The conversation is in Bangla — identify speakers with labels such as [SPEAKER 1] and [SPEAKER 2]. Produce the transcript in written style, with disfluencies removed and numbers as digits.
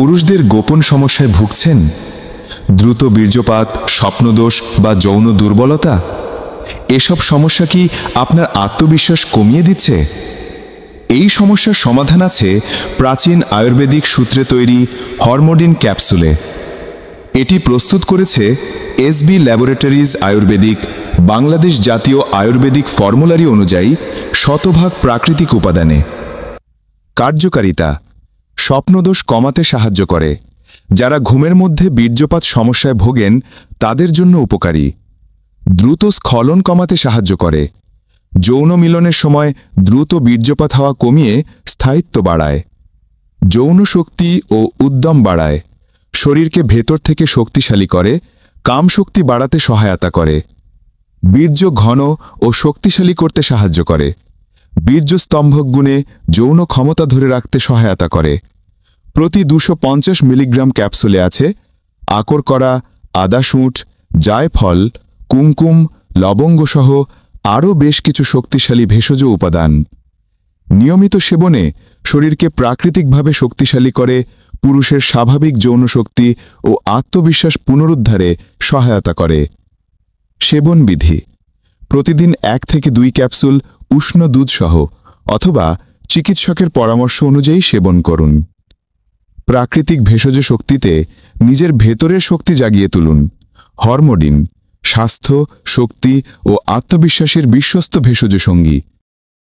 [SPEAKER 1] পুরুষদের গোপন সমস্যায় ভুগছেন? দ্রুত বীর্যপাত, স্বপ্নদোষ বা যৌন দুর্বলতা? এসব সমস্যা কি আপনার আত্মবিশ্বাস কমিয়ে দিচ্ছে? এই সমস্যার সমাধান আছে প্রাচীন আয়ুর্বেদিক সূত্রে তৈরি হরমোডিন ক্যাপসুলে। এটি প্রস্তুত করেছে এসবি ল্যাবরেটরিজ আয়ুর্বেদিক, বাংলাদেশ জাতীয় আয়ুর্বেদিক ফর্মুলারি অনুযায়ী শতভাগ প্রাকৃতিক উপাদানে। কার্যকারিতা: স্বপ্নদোষ কমাতে সাহায্য করে। যারা ঘুমের মধ্যে বীর্যপাত সমস্যায় ভোগেন তাদের জন্য উপকারী। দ্রুত স্খলন কমাতে সাহায্য করে। যৌন মিলনের সময় দ্রুত বীর্যপাত হওয়া কমিয়ে স্থায়িত্ব বাড়ায়। যৌন শক্তি ও উদ্যম বাড়ায়। শরীরকে ভেতর থেকে শক্তিশালী করে, কাম শক্তি বাড়াতে সহায়তা করে। বীর্য ঘন ও শক্তিশালী করতে সাহায্য করে। বীর্যস্তম্ভক গুণে যৌন ক্ষমতা ধরে রাখতে সহায়তা করে। প্রতি 250 মিলিগ্রাম ক্যাপসুলে আছে আকর করা, আদাশুঁট, জায়ফল, কুমকুম, লবঙ্গসহ আরও বেশ কিছু শক্তিশালী ভেষজ উপাদান। নিয়মিত সেবনে শরীরকে প্রাকৃতিকভাবে শক্তিশালী করে, পুরুষের স্বাভাবিক যৌন শক্তি ও আত্মবিশ্বাস পুনরুদ্ধারে সহায়তা করে। সেবন বিধি: প্রতিদিন 1 থেকে 2 ক্যাপসুল উষ্ণ দুধসহ অথবা চিকিৎসকের পরামর্শ অনুযায়ী সেবন করুন। প্রাকৃতিক ভেষজ শক্তিতে নিজের ভেতরের শক্তি জাগিয়ে তুলুন। হরমোডিন স্বাস্থ্য, শক্তি ও আত্মবিশ্বাসের বিশ্বস্ত ভেষজ সঙ্গী।